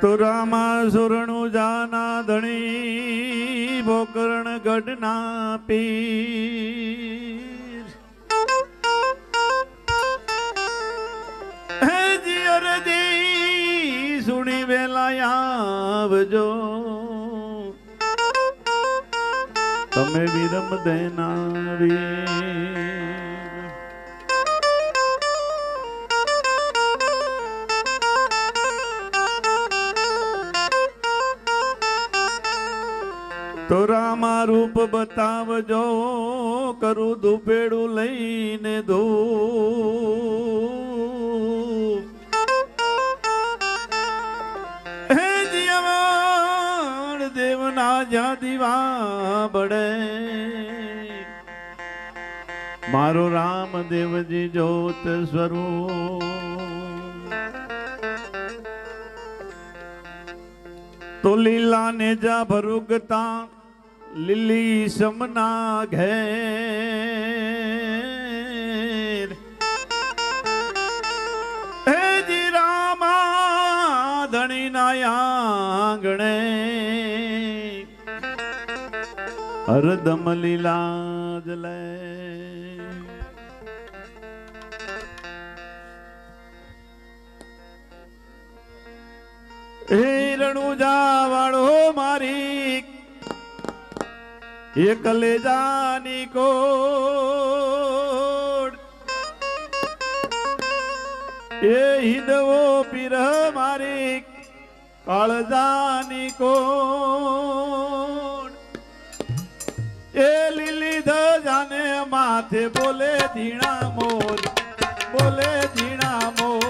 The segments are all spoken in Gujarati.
તો રામા સુરણુ જાના ધણી ભોકરણ ગઢના પીર હે જીયરજી સુણી વેલા આવજો તમે વિરમ દેનારી તો રામા રૂપ બતાવજો કરું દુપેડું લઈને ધૂપ હે જીવન દેવના જ્યાં દીવા બળે મારો રામદેવજી જ્યોત સ્વરૂપ તો લીલા ને જા ભરુગતા લીલી સમના ઘેર હે જી રામા ધણી ના આંગણે હરદમ લીલા જ લે હે રણુજા વાળો મારી એ કલેજાની કોડ એ હિંદવો પીર મારી કાળજાની કોડ એ લીલી ધજાને માથે બોલે ધીણા મોર બોલે ધીણા મોર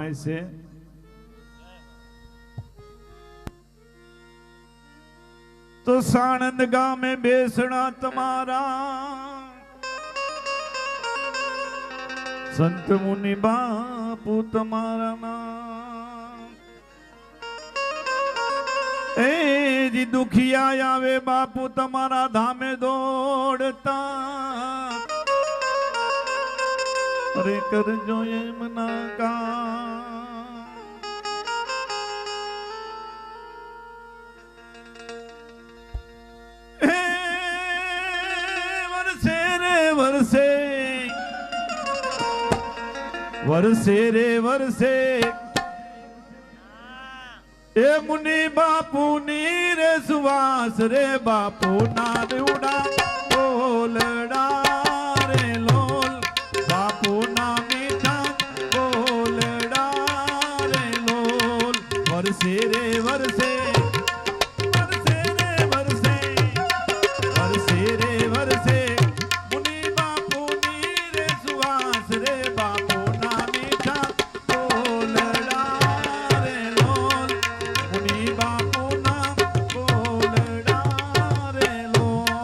વખણાય છે. તો સાણંદ ગામે બેસણા તમારા સંત મુનિ બાપુ તમારા નામ. એ જી દુખિયા આવે બાપુ તમારા ધામે દોડતા. અરે કરજો એમ ના કામ. હે વરસે રે વરસે વરસે રે વરસે એ મુનિ બાપુ ની રે સુવાસ રે બાપુ ના દેવડા બોલડા રે લોલ બાપુ ના મીઠા બોલડા રે લોલ. વરસે રે વરસે વરસે રે વરસે વરસે રે વરસે મુનિ બાપુ ની રે સુવાસ રે બાપુ ના મીઠા બોલડા રે લોલ મુનિ બાપુ ના બોલડા રે લોલ.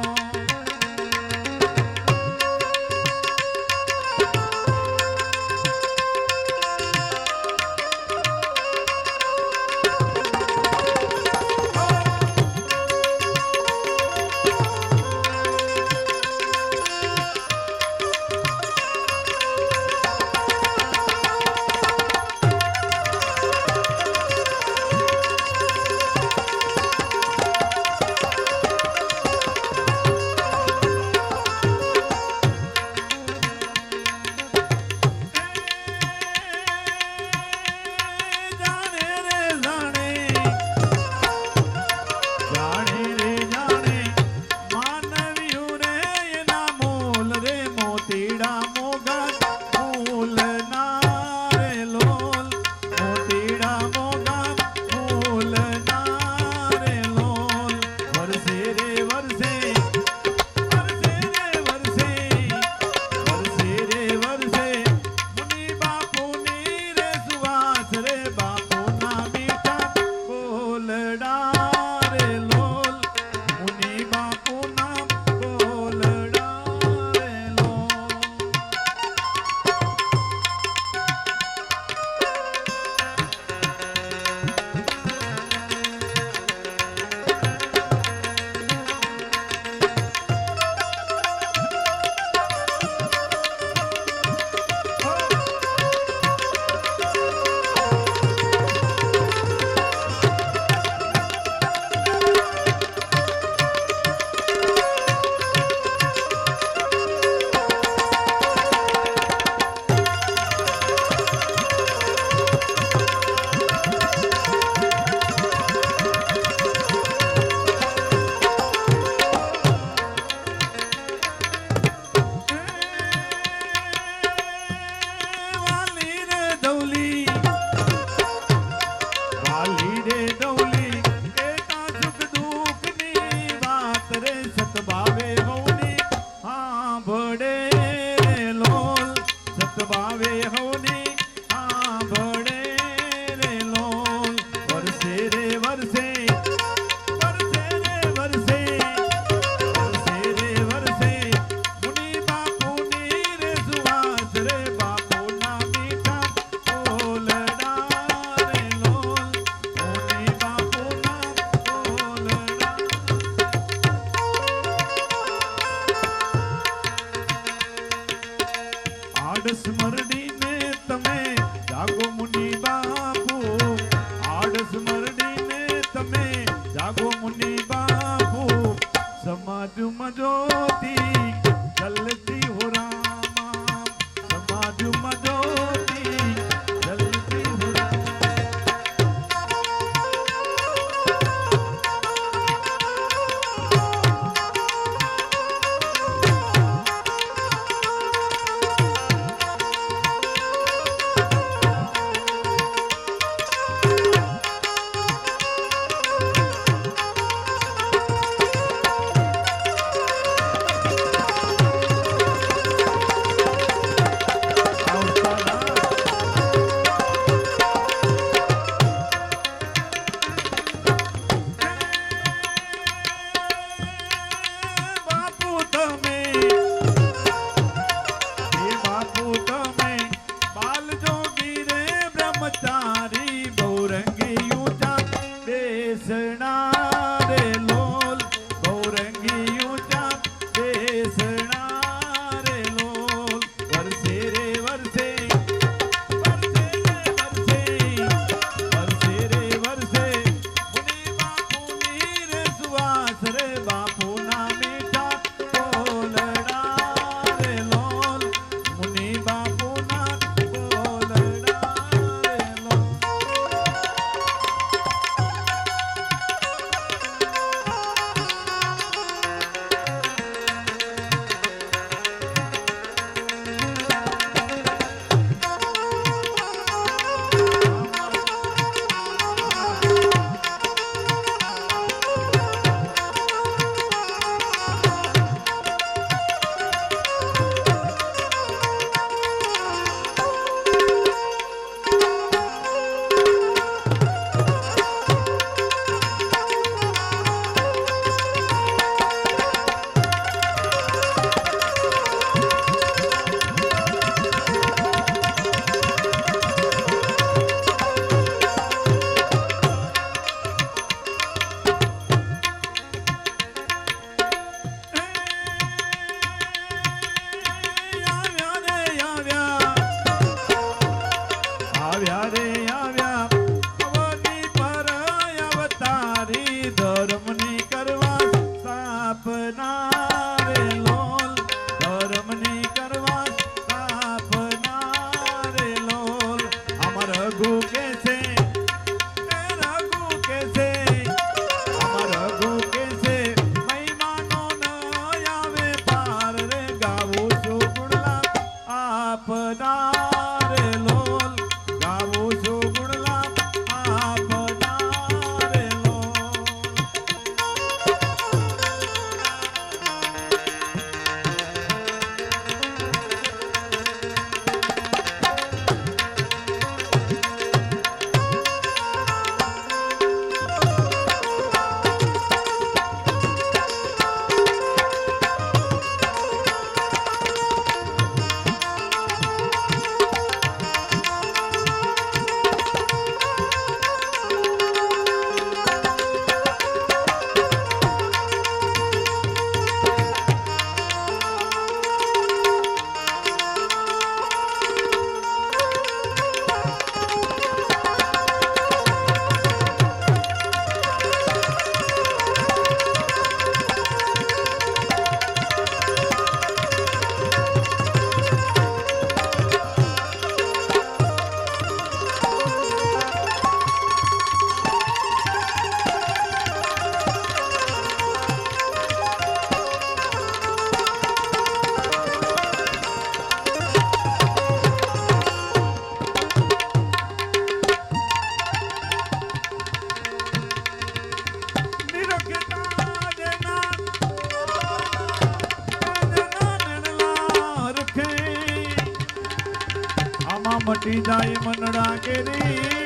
તૂટી જાય મનડા કેરી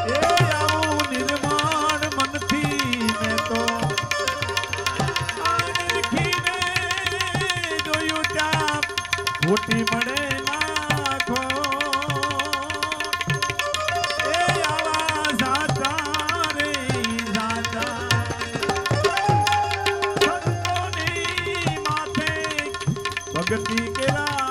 એ આવું નિર્માણ મનથી મેં તો નિરખીને જોયું ત્યાં ખોટી મળે નાખો એ આવા સાચા રે સાચા સંતોની માથે ભક્તિ કેરા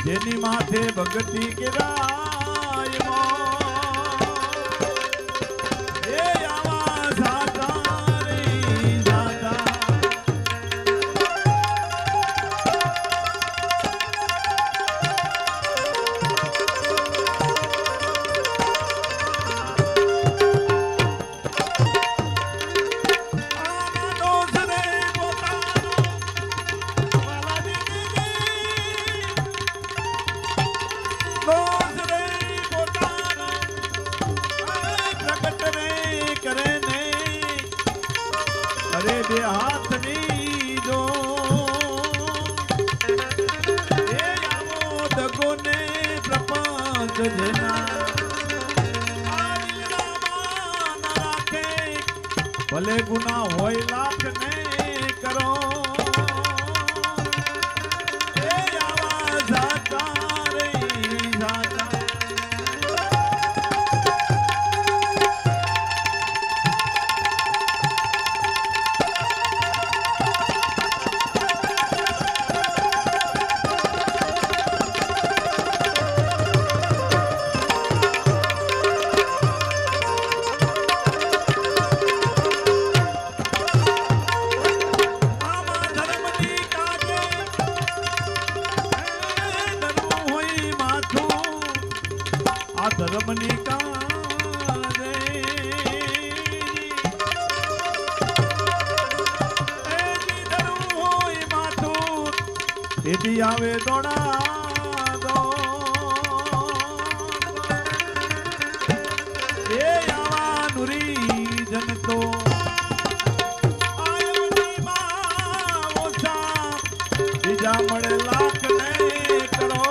જેની માથે ભક્તિ કેરાય એ આવા સાચા રે સાચા બે હાથની જો એ આવો દગો ને પ્રપંચ જેના રાખે ભલે ગુના હોય લાખ ને કરો એ આવા સાચા રે સાચા ધર્મની કારે ધર્મ હોય માથું તેથી આવે દોડા દો એ આવા નુરી જનતો ઓછા બીજા મળે લાખ ને કરો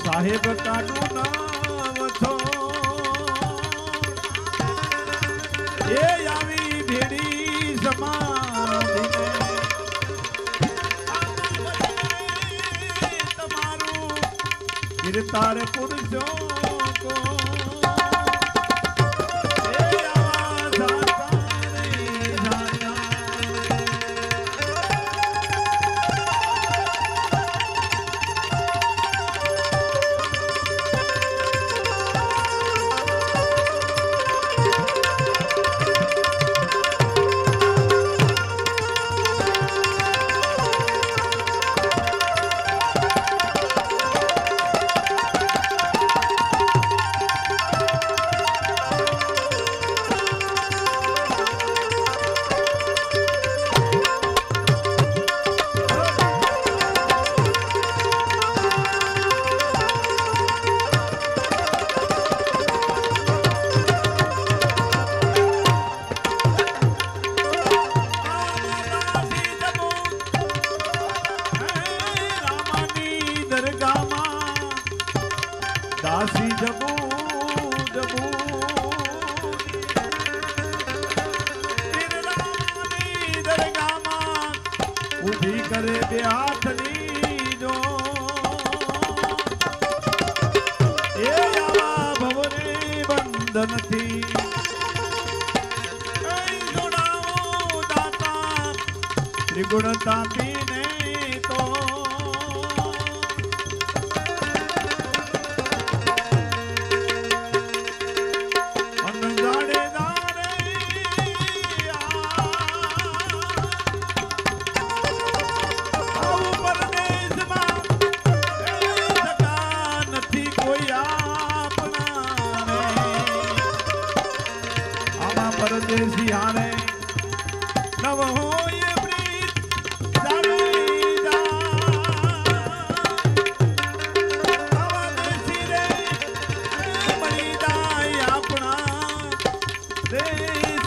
સાહેબ કાઢું નામ છો એ આવી ભેડી સમાધિને તમારું કીર્તાર પુરુષો કો દાસી જબુ જબુ પીરની દરગાહમાં ઊભી કરે બે હાથની જો એ આવા ભવને બંધનથી જોડાવો દાતા ત્રિગુણ તાપીને તો પરદેશી હારે નવ હોય પ્રીત જાણી જા આવા દેશી રે મળી જાય આપણા દેશ